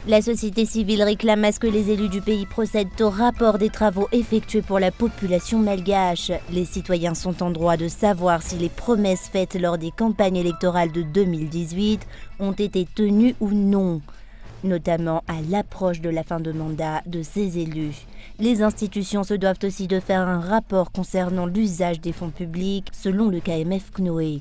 La société civile réclame à ce que les élus du pays procèdent au rapport des travaux effectués pour la population malgache. Les citoyens sont en droit de savoir si les promesses faites lors des campagnes électorales de 2018 ont été tenues ou non, notamment à l'approche de la fin de mandat de ces élus. Les institutions se doivent aussi de faire un rapport concernant l'usage des fonds publics, selon le KMF CNOE.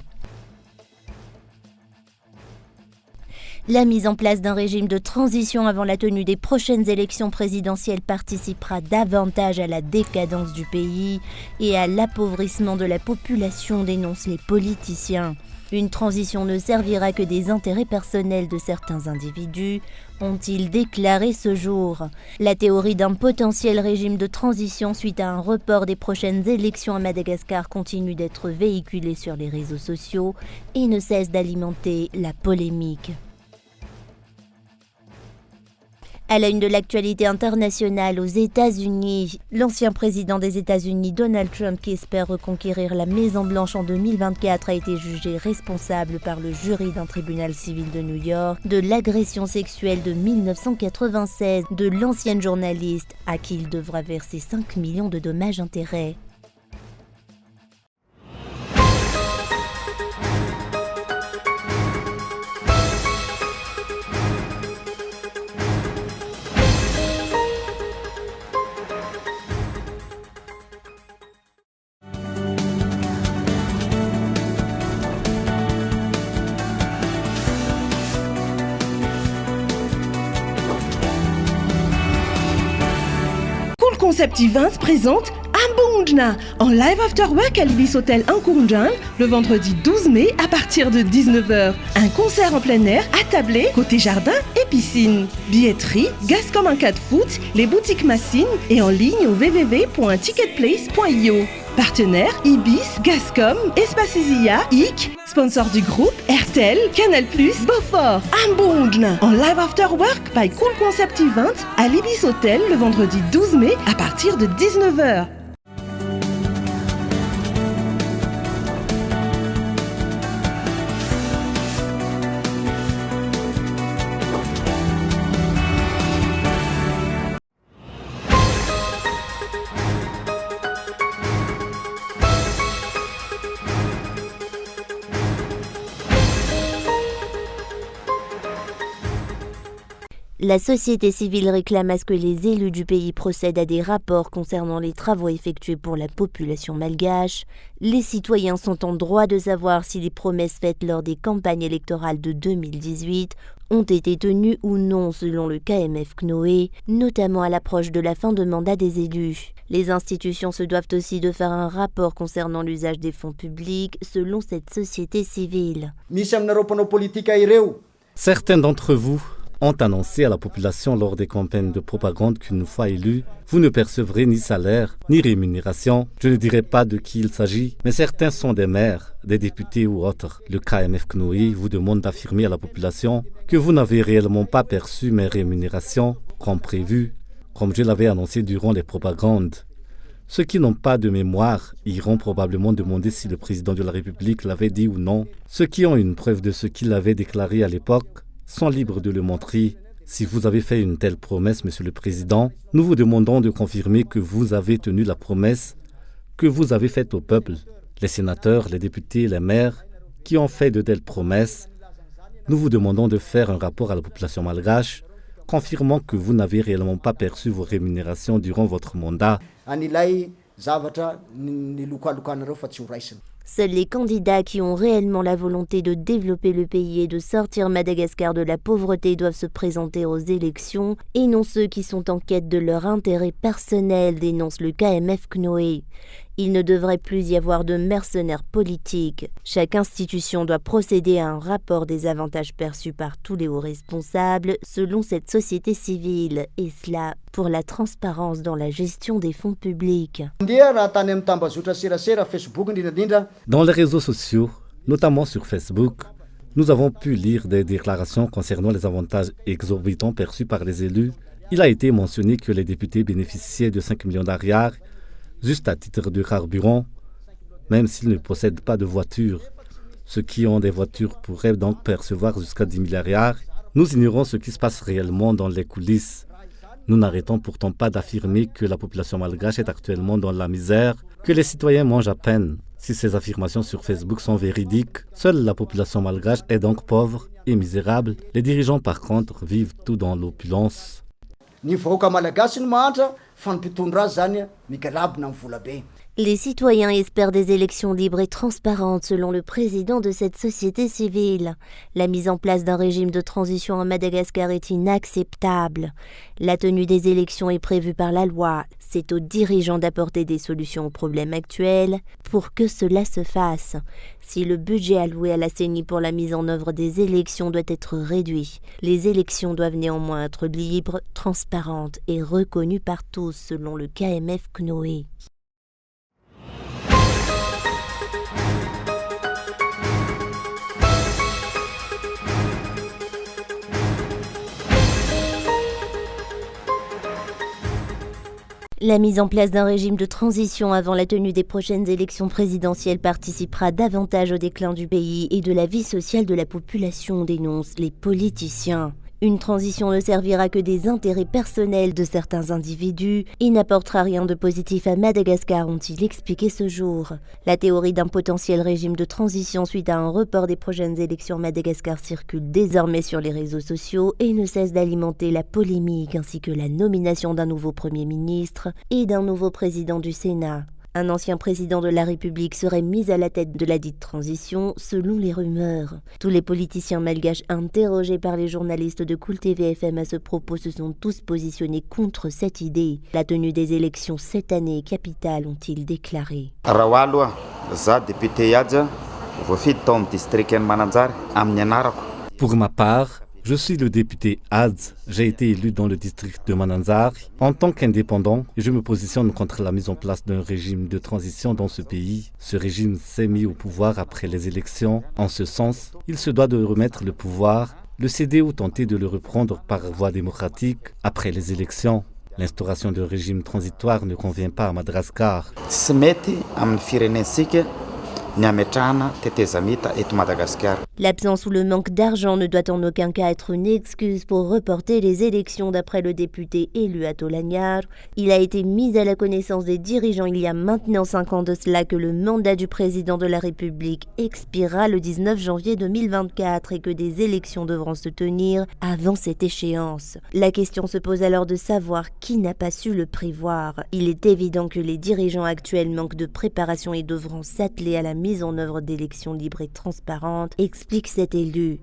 La mise en place d'un régime de transition avant la tenue des prochaines élections présidentielles participera davantage à la décadence du pays et à l'appauvrissement de la population, dénoncent les politiciens. Une transition ne servira que des intérêts personnels de certains individus, ont-ils déclaré ce jour. La théorie d'un potentiel régime de transition suite à un report des prochaines élections à Madagascar continue d'être véhiculée sur les réseaux sociaux et ne cesse d'alimenter la polémique. À la une de l'actualité internationale aux États-Unis, l'ancien président des États-Unis, Donald Trump, qui espère reconquérir la Maison-Blanche en 2024, a été jugé responsable par le jury d'un tribunal civil de New York de l'agression sexuelle de 1996 de l'ancienne journaliste, à qui il devra verser 5 millions de dommages-intérêts. Concept Events présente Ambundna en live after work à l'Ibis Hotel Ankourndjan le vendredi 12 mai à partir de 19h. Un concert en plein air attablé côté jardin et piscine. Billetterie, Gascom en 4 foot, les boutiques Massine et en ligne au www.ticketplace.io. Partenaires Ibis, Gascom, Espace Isia, IC, sponsor du groupe RTL, Canal+, Beaufort. Ambundna en live after work by Cool Concept Events à l'Ibis Hotel le vendredi 12 mai à partir de 19h. La société civile réclame à ce que les élus du pays procèdent à des rapports concernant les travaux effectués pour la population malgache. Les citoyens sont en droit de savoir si les promesses faites lors des campagnes électorales de 2018 ont été tenues ou non selon le KMF CNOE, notamment à l'approche de la fin de mandat des élus. Les institutions se doivent aussi de faire un rapport concernant l'usage des fonds publics selon cette société civile. Certains d'entre vous ont annoncé à la population lors des campagnes de propagande qu'une fois élus, vous ne percevrez ni salaire, ni rémunération. Je ne dirai pas de qui il s'agit, mais certains sont des maires, des députés ou autres. Le KMF CNOE vous demande d'affirmer à la population que vous n'avez réellement pas perçu mes rémunérations comme prévu, comme je l'avais annoncé durant les propagandes. Ceux qui n'ont pas de mémoire iront probablement demander si le président de la République l'avait dit ou non. Ceux qui ont une preuve de ce qu'il avait déclaré à l'époque sont libres de le montrer. Si vous avez fait une telle promesse, Monsieur le Président, nous vous demandons de confirmer que vous avez tenu la promesse que vous avez faite au peuple. Les sénateurs, les députés, les maires qui ont fait de telles promesses, nous vous demandons de faire un rapport à la population malgache, confirmant que vous n'avez réellement pas perçu vos rémunérations durant votre mandat. Seuls les candidats qui ont réellement la volonté de développer le pays et de sortir Madagascar de la pauvreté doivent se présenter aux élections et non ceux qui sont en quête de leur intérêt personnel, dénonce le KMF CNOE. Il ne devrait plus y avoir de mercenaires politiques. Chaque institution doit procéder à un rapport des avantages perçus par tous les hauts responsables selon cette société civile, et cela pour la transparence dans la gestion des fonds publics. Dans les réseaux sociaux, notamment sur Facebook, nous avons pu lire des déclarations concernant les avantages exorbitants perçus par les élus. Il a été mentionné que les députés bénéficiaient de 5 millions d'ariars juste à titre de carburant, même s'ils ne possèdent pas de voiture. Ceux qui ont des voitures pourraient donc percevoir jusqu'à 10 000 ariars. Nous ignorons ce qui se passe réellement dans les coulisses. Nous n'arrêtons pourtant pas d'affirmer que la population malgache est actuellement dans la misère, que les citoyens mangent à peine. Si ces affirmations sur Facebook sont véridiques, seule la population malgache est donc pauvre et misérable. Les dirigeants par contre vivent tout dans l'opulence. Les citoyens espèrent des élections libres et transparentes selon le président de cette société civile. La mise en place d'un régime de transition à Madagascar est inacceptable. La tenue des élections est prévue par la loi. C'est aux dirigeants d'apporter des solutions aux problèmes actuels pour que cela se fasse. Si le budget alloué à la CENI pour la mise en œuvre des élections doit être réduit, les élections doivent néanmoins être libres, transparentes et reconnues par tous selon le KMF CNOE. La mise en place d'un régime de transition avant la tenue des prochaines élections présidentielles participera davantage au déclin du pays et de la vie sociale de la population, dénoncent les politiciens. Une transition ne servira que des intérêts personnels de certains individus et n'apportera rien de positif à Madagascar, ont-ils expliqué ce jour. La théorie d'un potentiel régime de transition suite à un report des prochaines élections à Madagascar circule désormais sur les réseaux sociaux et ne cesse d'alimenter la polémique ainsi que la nomination d'un nouveau Premier ministre et d'un nouveau président du Sénat. Un ancien président de la République serait mis à la tête de la dite transition, selon les rumeurs. Tous les politiciens malgaches interrogés par les journalistes de Cool TV FM à ce propos se sont tous positionnés contre cette idée. La tenue des élections cette année est capitale, ont-ils déclaré. Pour ma part, je suis le député Adz. J'ai été élu dans le district de Mananzar. En tant qu'indépendant, je me positionne contre la mise en place d'un régime de transition dans ce pays. Ce régime s'est mis au pouvoir après les élections. En ce sens, il se doit de remettre le pouvoir, le céder ou tenter de le reprendre par voie démocratique après les élections. L'instauration d'un régime transitoire ne convient pas à Madagascar. L'absence ou le manque d'argent ne doit en aucun cas être une excuse pour reporter les élections, d'après le député élu à Tolagnar. Il a été mis à la connaissance des dirigeants il y a maintenant 5 ans de cela que le mandat du président de la République expirera le 19 janvier 2024 et que des élections devront se tenir avant cette échéance. La question se pose alors de savoir qui n'a pas su le prévoir. Il est évident que les dirigeants actuels manquent de préparation et devront s'atteler à la mise en œuvre d'élections libres et transparentes, explique cet élu.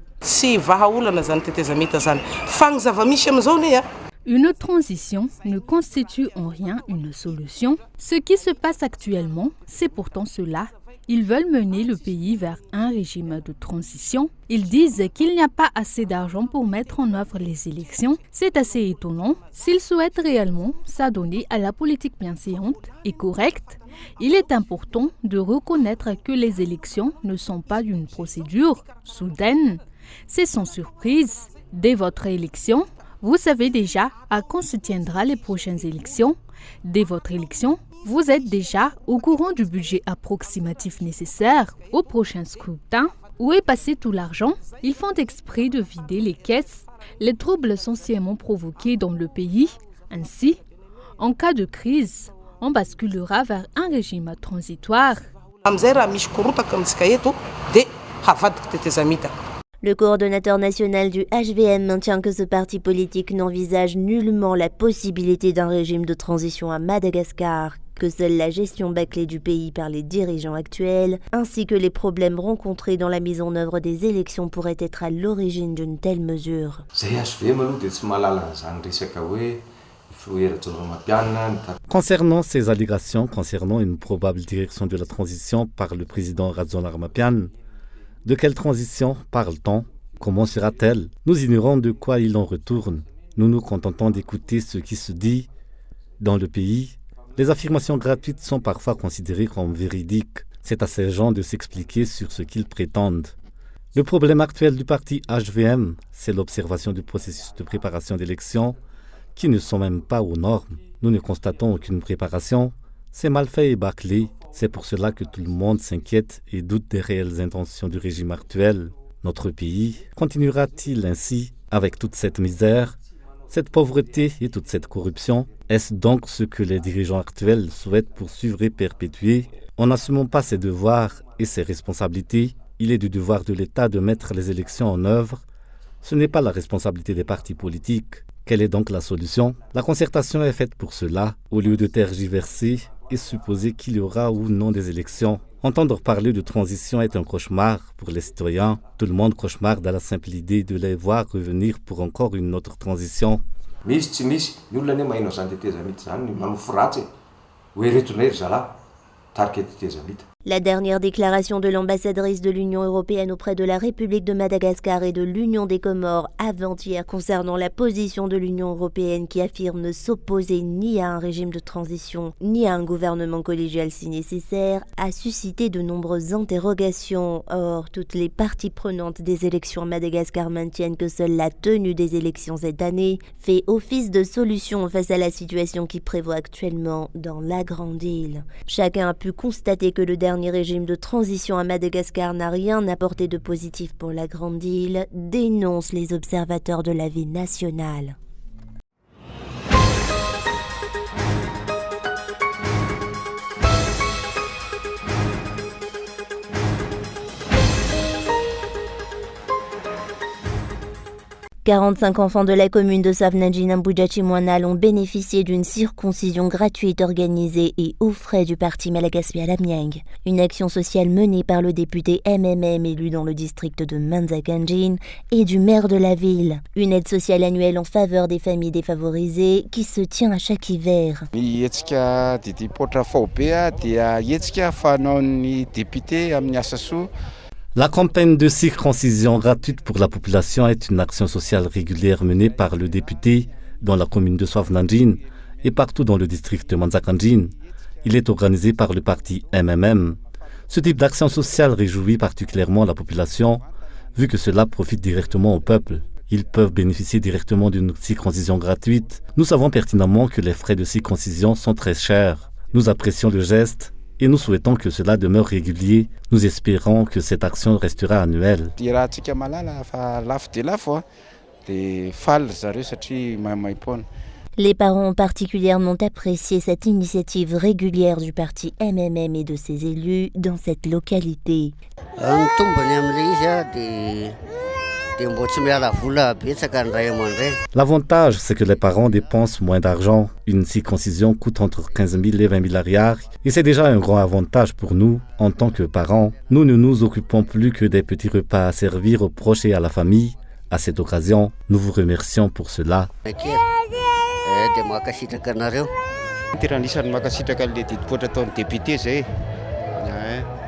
Une transition ne constitue en rien une solution. Ce qui se passe actuellement, c'est pourtant cela. Ils veulent mener le pays vers un régime de transition. Ils disent qu'il n'y a pas assez d'argent pour mettre en œuvre les élections. C'est assez étonnant. S'ils souhaitent réellement s'adonner à la politique bienséante et correcte, il est important de reconnaître que les élections ne sont pas une procédure soudaine. C'est sans surprise. Dès votre élection, vous savez déjà à quand se tiendra les prochaines élections. Dès votre élection, vous êtes déjà au courant du budget approximatif nécessaire au prochain scrutin. Où est passé tout l'argent? Ils font exprès de vider les caisses. Les troubles sont sciemment provoqués dans le pays. Ainsi, en cas de crise, on basculera vers un régime transitoire. Le coordonnateur national du HVM maintient que ce parti politique n'envisage nullement la possibilité d'un régime de transition à Madagascar, que seule la gestion bâclée du pays par les dirigeants actuels, ainsi que les problèmes rencontrés dans la mise en œuvre des élections pourraient être à l'origine d'une telle mesure. Concernant ces allégations concernant une probable direction de la transition par le président Radzonar Mapian, de quelle transition parle-t-on? Comment sera-t-elle? Nous ignorons de quoi il en retourne. Nous nous contentons d'écouter ce qui se dit dans le pays. Les affirmations gratuites sont parfois considérées comme véridiques. C'est à ces gens de s'expliquer sur ce qu'ils prétendent. Le problème actuel du parti HVM, c'est l'observation du processus de préparation d'élections qui ne sont même pas aux normes. Nous ne constatons aucune préparation. C'est mal fait et bâclé. C'est pour cela que tout le monde s'inquiète et doute des réelles intentions du régime actuel. Notre pays continuera-t-il ainsi Avec toute cette misère, cette pauvreté et toute cette corruption, est-ce donc ce que les dirigeants actuels souhaitent poursuivre et perpétuer? En n'assumant pas ses devoirs et ses responsabilités, il est du devoir de l'État de mettre les élections en œuvre. Ce n'est pas la responsabilité des partis politiques. Quelle est donc la solution? La concertation est faite pour cela, au lieu de tergiverser et supposer qu'il y aura ou non des élections. Entendre parler de transition est un cauchemar pour les citoyens. Tout le monde cauchemarde à la simple idée de les voir revenir pour encore une autre transition. La dernière déclaration de l'ambassadrice de l'Union européenne auprès de la République de Madagascar et de l'Union des Comores avant-hier concernant la position de l'Union européenne qui affirme ne s'opposer ni à un régime de transition ni à un gouvernement collégial si nécessaire a suscité de nombreuses interrogations. Or, toutes les parties prenantes des élections à Madagascar maintiennent que seule la tenue des élections cette année fait office de solution face à la situation qui prévaut actuellement dans la Grande Île. Chacun a pu constater que le dernier régime de transition à Madagascar n'a rien apporté de positif pour la Grande Île, dénoncent les observateurs de la vie nationale. « 45 enfants de la commune de Sovnandjin-Ambujachimoanal ont bénéficié d'une circoncision gratuite organisée et aux frais du parti Malagasy Alamiang. Une action sociale menée par le député MMM élu dans le district de Manzakanjin et du maire de la ville. Une aide sociale annuelle en faveur des familles défavorisées qui se tient à chaque hiver. La campagne de circoncision gratuite pour la population est une action sociale régulière menée par le député dans la commune de Sovnandjin et partout dans le district de Manzakanjin. Il est organisé par le parti MMM. Ce type d'action sociale réjouit particulièrement la population, vu que cela profite directement au peuple. Ils peuvent bénéficier directement d'une circoncision gratuite. Nous savons pertinemment que les frais de circoncision sont très chers. Nous apprécions le geste et nous souhaitons que cela demeure régulier. Nous espérons que cette action restera annuelle. Les parents ont particulièrement apprécié cette initiative régulière du parti MMM et de ses élus dans cette localité. L'avantage, c'est que les parents dépensent moins d'argent. Une circoncision coûte entre 15 000 et 20 000 ariars. Et c'est déjà un grand avantage pour nous, en tant que parents. Nous ne nous occupons plus que des petits repas à servir aux proches et à la famille. À cette occasion, nous vous remercions pour cela.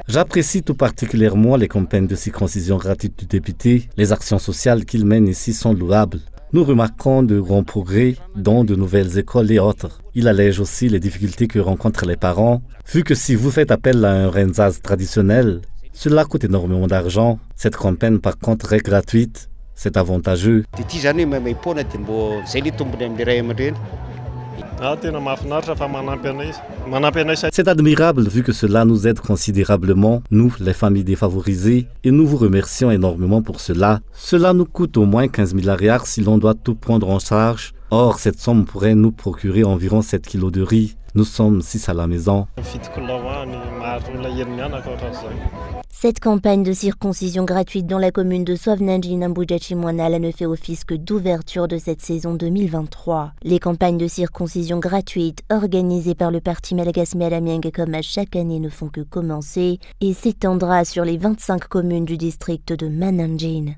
J'apprécie tout particulièrement les campagnes de circoncision gratuite du député. Les actions sociales qu'il mène ici sont louables. Nous remarquons de grands progrès dans de nouvelles écoles et autres. Il allège aussi les difficultés que rencontrent les parents, vu que si vous faites appel à un renzaz traditionnel, cela coûte énormément d'argent. Cette campagne par contre est gratuite. C'est avantageux. C'est admirable vu que cela nous aide considérablement, nous, les familles défavorisées, et nous vous remercions énormément pour cela. Cela nous coûte au moins 15 000 ariars si l'on doit tout prendre en charge. Or, cette somme pourrait nous procurer environ 7 kilos de riz. Nous sommes 6 à la maison. Cette campagne de circoncision gratuite dans la commune de Sovnandjin-Ambujachimoanal ne fait office que d'ouverture de cette saison 2023. Les campagnes de circoncision gratuite organisées par le parti Malagasy Alamiang comme à chaque année ne font que commencer et s'étendra sur les 25 communes du district de Mananjin.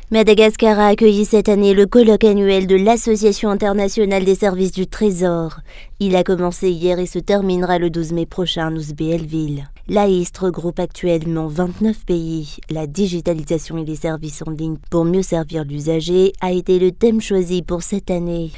Madagascar a accueilli cette année le colloque annuel de l'Association internationale des services du Trésor. Il a commencé hier et se terminera le 12 mai prochain à Nouzbéelville. L'AIST regroupe actuellement 29 pays. La digitalisation et les services en ligne pour mieux servir l'usager a été le thème choisi pour cette année.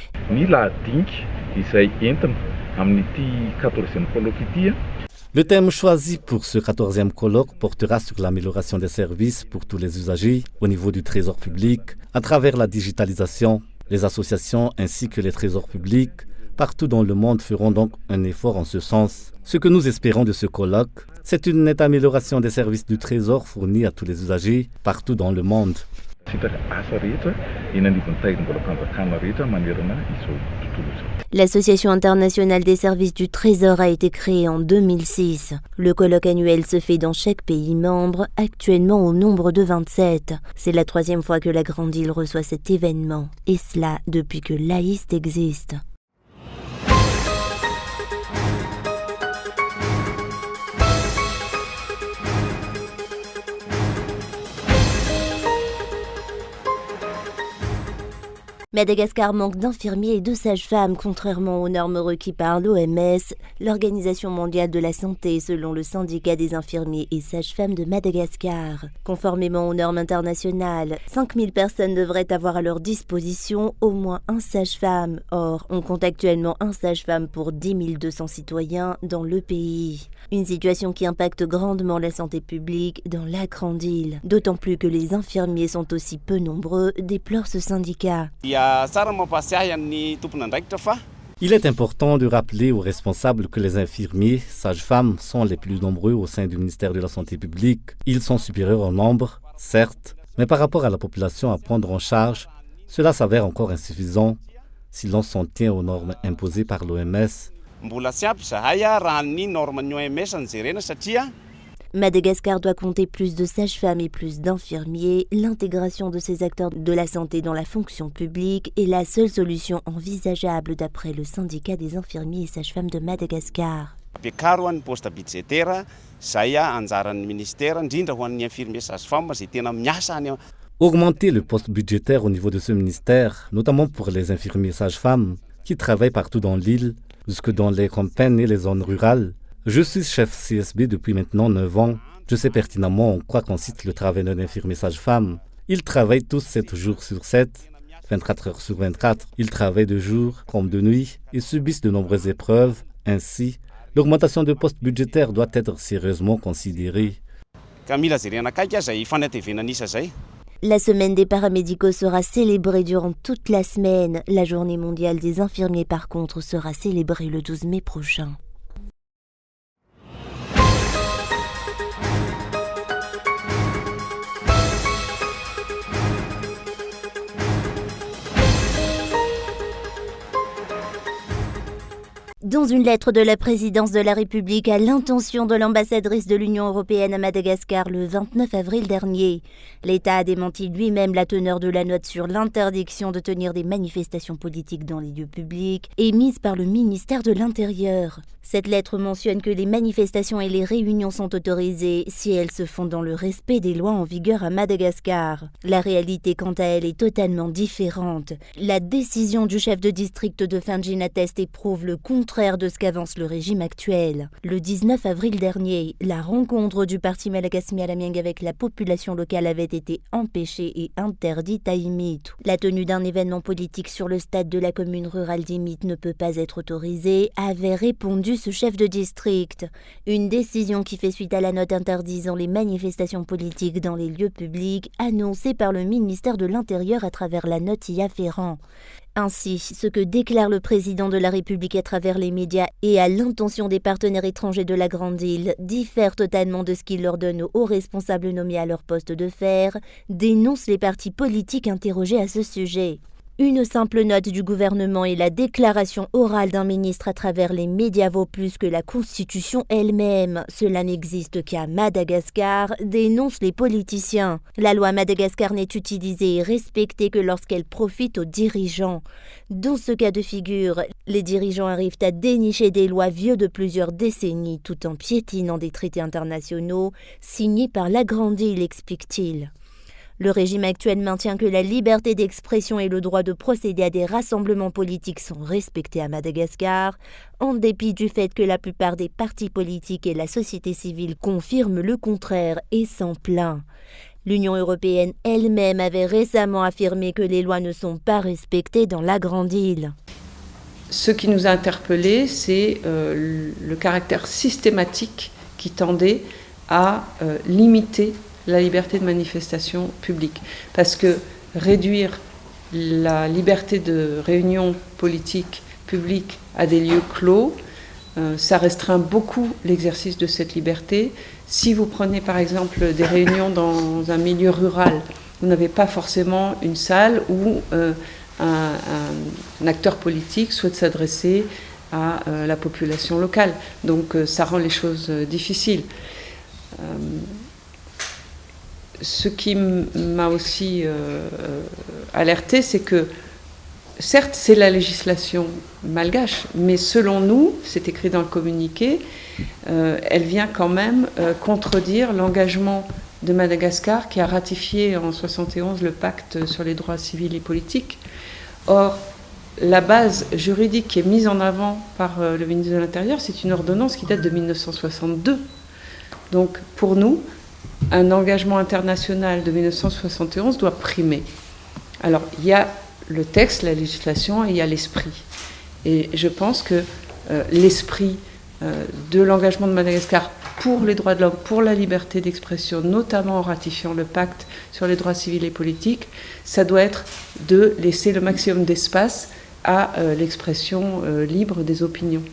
Le thème choisi pour ce 14e colloque portera sur l'amélioration des services pour tous les usagers au niveau du trésor public à travers la digitalisation. Les associations ainsi que les trésors publics partout dans le monde feront donc un effort en ce sens. Ce que nous espérons de ce colloque, c'est une nette amélioration des services du Trésor fournis à tous les usagers partout dans le monde. L'Association internationale des services du Trésor a été créée en 2006. Le colloque annuel se fait dans chaque pays membre, actuellement au nombre de 27. C'est la 3e fois que la Grande Île reçoit cet événement, et cela depuis que l'AIST existe. Madagascar manque d'infirmiers et de sages-femmes, contrairement aux normes requises par l'OMS, l'Organisation mondiale de la santé, selon le syndicat des infirmiers et sages-femmes de Madagascar. Conformément aux normes internationales, 5000 personnes devraient avoir à leur disposition au moins un sage-femme. Or, on compte actuellement un sage-femme pour 10 200 citoyens dans le pays. Une situation qui impacte grandement la santé publique dans la Grande Île. D'autant plus que les infirmiers sont aussi peu nombreux, déplore ce syndicat. Il est important de rappeler aux responsables que les infirmiers, sages-femmes sont les plus nombreux au sein du ministère de la Santé publique. Ils sont supérieurs en nombre, certes, mais par rapport à la population à prendre en charge, cela s'avère encore insuffisant si l'on s'en tient aux normes imposées par l'OMS. Madagascar doit compter plus de sages-femmes et plus d'infirmiers. L'intégration de ces acteurs de la santé dans la fonction publique est la seule solution envisageable d'après le syndicat des infirmiers et sages-femmes de Madagascar. Augmenter le poste budgétaire au niveau de ce ministère, notamment pour les infirmiers sages-femmes qui travaillent partout dans l'île, jusque dans les campagnes et les zones rurales. Je suis chef CSB depuis maintenant 9 ans. Je sais pertinemment en quoi consiste le travail d'un infirmier sage-femme. Ils travaillent tous 7 jours sur 7, 24 heures sur 24. Ils travaillent de jour comme de nuit et subissent de nombreuses épreuves. Ainsi, l'augmentation de postes budgétaires doit être sérieusement considérée. La semaine des paramédicaux sera célébrée durant toute la semaine. La journée mondiale des infirmiers, par contre, sera célébrée le 12 mai prochain. Dans une lettre de la présidence de la République à l'intention de l'ambassadrice de l'Union européenne à Madagascar le 29 avril dernier, l'État a démenti lui-même la teneur de la note sur l'interdiction de tenir des manifestations politiques dans les lieux publics émise par le ministère de l'Intérieur. Cette lettre mentionne que les manifestations et les réunions sont autorisées si elles se font dans le respect des lois en vigueur à Madagascar. La réalité, quant à elle, est totalement différente. La décision du chef de district de Fingina Test éprouve le contraire de ce qu'avance le régime actuel. Le 19 avril dernier, la rencontre du parti Malagasy Mialamiang avec la population locale avait été empêchée et interdite à Imit. La tenue d'un événement politique sur le stade de la commune rurale d'Imit ne peut pas être autorisée, avait répondu ce chef de district. Une décision qui fait suite à la note interdisant les manifestations politiques dans les lieux publics annoncée par le ministère de l'Intérieur à travers la note y afférent. Ainsi, ce que déclare le président de la République à travers les médias et à l'intention des partenaires étrangers de la Grande Île diffère totalement de ce qu'il ordonne aux hauts responsables nommés à leur poste de faire, dénonce les partis politiques interrogés à ce sujet. Une simple note du gouvernement et la déclaration orale d'un ministre à travers les médias vaut plus que la Constitution elle-même. Cela n'existe qu'à Madagascar, dénoncent les politiciens. La loi Madagascar n'est utilisée et respectée que lorsqu'elle profite aux dirigeants. Dans ce cas de figure, les dirigeants arrivent à dénicher des lois vieux de plusieurs décennies tout en piétinant des traités internationaux signés par la Grande Île, explique-t-il. Le régime actuel maintient que la liberté d'expression et le droit de procéder à des rassemblements politiques sont respectés à Madagascar, en dépit du fait que la plupart des partis politiques et la société civile confirment le contraire et s'en plaint. L'Union européenne elle-même avait récemment affirmé que les lois ne sont pas respectées dans la Grande Île. Ce qui nous a interpellés, c'est le caractère systématique qui tendait à limiter la liberté de manifestation publique. Parce que réduire la liberté de réunion politique publique à des lieux clos, ça restreint beaucoup l'exercice de cette liberté. Si vous prenez par exemple des réunions dans un milieu rural, vous n'avez pas forcément une salle où un acteur politique souhaite s'adresser à la population locale. Donc ça rend les choses difficiles. Ce qui m'a aussi alerté, c'est que certes, c'est la législation malgache, mais selon nous, c'est écrit dans le communiqué, elle vient quand même contredire l'engagement de Madagascar qui a ratifié en 1971 le pacte sur les droits civils et politiques. Or, la base juridique qui est mise en avant par le ministre de l'Intérieur, c'est une ordonnance qui date de 1962. Donc, pour nous, un engagement international de 1971 doit primer. Alors, il y a le texte, la législation, et il y a l'esprit. Et je pense que l'esprit de l'engagement de Madagascar pour les droits de l'homme, pour la liberté d'expression, notamment en ratifiant le pacte sur les droits civils et politiques, ça doit être de laisser le maximum d'espace à l'expression libre des opinions.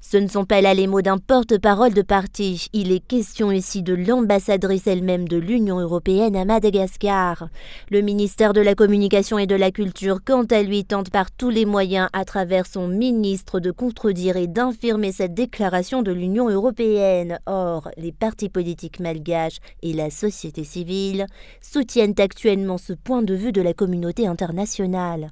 Ce ne sont pas là les mots d'un porte-parole de parti. Il est question ici de l'ambassadrice elle-même de l'Union européenne à Madagascar. Le ministère de la Communication et de la Culture, quant à lui, tente par tous les moyens, à travers son ministre, de contredire et d'infirmer cette déclaration de l'Union européenne. Or, les partis politiques malgaches et la société civile soutiennent actuellement ce point de vue de la communauté internationale.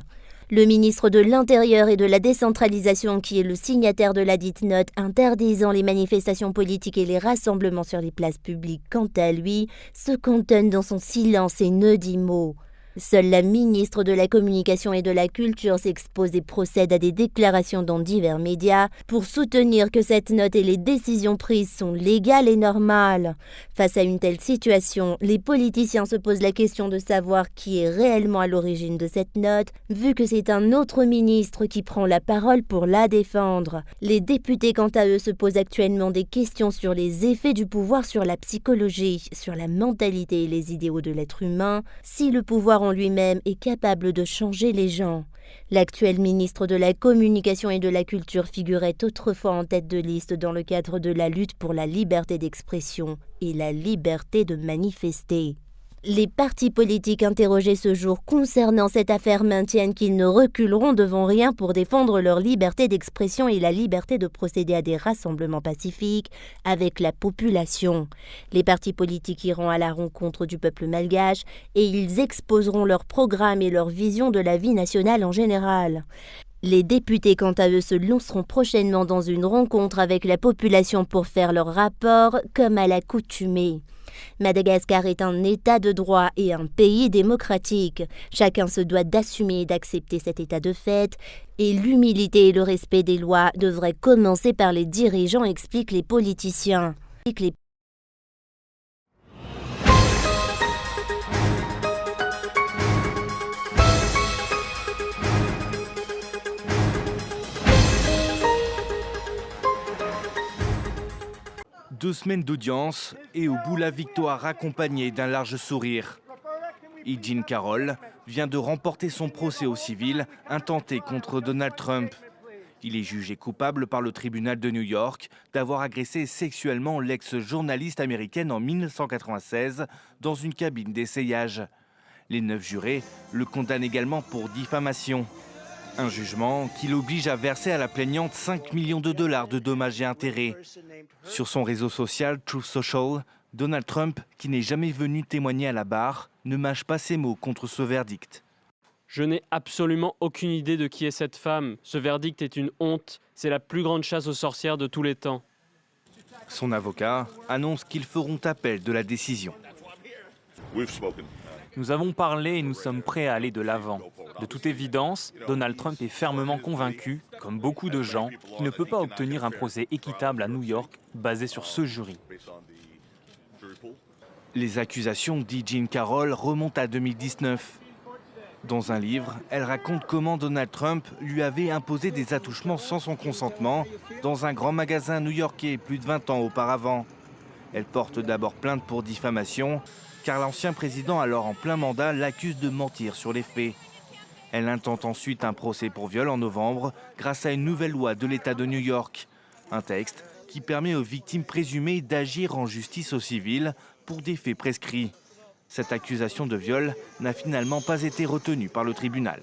Le ministre de l'Intérieur et de la Décentralisation, qui est le signataire de la dite note interdisant les manifestations politiques et les rassemblements sur les places publiques, quant à lui, se cantonne dans son silence et ne dit mot. Seule la ministre de la Communication et de la Culture s'expose et procède à des déclarations dans divers médias pour soutenir que cette note et les décisions prises sont légales et normales. Face à une telle situation, les politiciens se posent la question de savoir qui est réellement à l'origine de cette note, vu que c'est un autre ministre qui prend la parole pour la défendre. Les députés, quant à eux, se posent actuellement des questions sur les effets du pouvoir sur la psychologie, sur la mentalité et les idéaux de l'être humain, si le pouvoir en lui-même est capable de changer les gens. L'actuel ministre de la Communication et de la Culture figurait autrefois en tête de liste dans le cadre de la lutte pour la liberté d'expression et la liberté de manifester. Les partis politiques interrogés ce jour concernant cette affaire maintiennent qu'ils ne reculeront devant rien pour défendre leur liberté d'expression et la liberté de procéder à des rassemblements pacifiques avec la population. Les partis politiques iront à la rencontre du peuple malgache et ils exposeront leur programme et leur vision de la vie nationale en général. Les députés, quant à eux, se lanceront prochainement dans une rencontre avec la population pour faire leur rapport, comme à l'accoutumée. Madagascar est un État de droit et un pays démocratique. Chacun se doit d'assumer et d'accepter cet état de fait, et l'humilité et le respect des lois devraient commencer par les dirigeants, expliquent les politiciens. 2 semaines d'audience et au bout la victoire accompagnée d'un large sourire. Eugene Carroll vient de remporter son procès au civil intenté contre Donald Trump. Il est jugé coupable par le tribunal de New York d'avoir agressé sexuellement l'ex-journaliste américaine en 1996 dans une cabine d'essayage. Les 9 jurés le condamnent également pour diffamation. Un jugement qui l'oblige à verser à la plaignante 5 millions de dollars de dommages et intérêts. Sur son réseau social Truth Social, Donald Trump, qui n'est jamais venu témoigner à la barre, ne mâche pas ses mots contre ce verdict. Je n'ai absolument aucune idée de qui est cette femme. Ce verdict est une honte. C'est la plus grande chasse aux sorcières de tous les temps. Son avocat annonce qu'ils feront appel de la décision. Nous avons parlé et nous sommes prêts à aller de l'avant. De toute évidence, Donald Trump est fermement convaincu, comme beaucoup de gens, qu'il ne peut pas obtenir un procès équitable à New York basé sur ce jury. Les accusations d'Eugene Carroll remontent à 2019. Dans un livre, elle raconte comment Donald Trump lui avait imposé des attouchements sans son consentement dans un grand magasin new-yorkais plus de 20 ans auparavant. Elle porte d'abord plainte pour diffamation, car l'ancien président, alors en plein mandat, l'accuse de mentir sur les faits. Elle intente ensuite un procès pour viol en novembre grâce à une nouvelle loi de l'État de New York. Un texte qui permet aux victimes présumées d'agir en justice au civil pour des faits prescrits. Cette accusation de viol n'a finalement pas été retenue par le tribunal.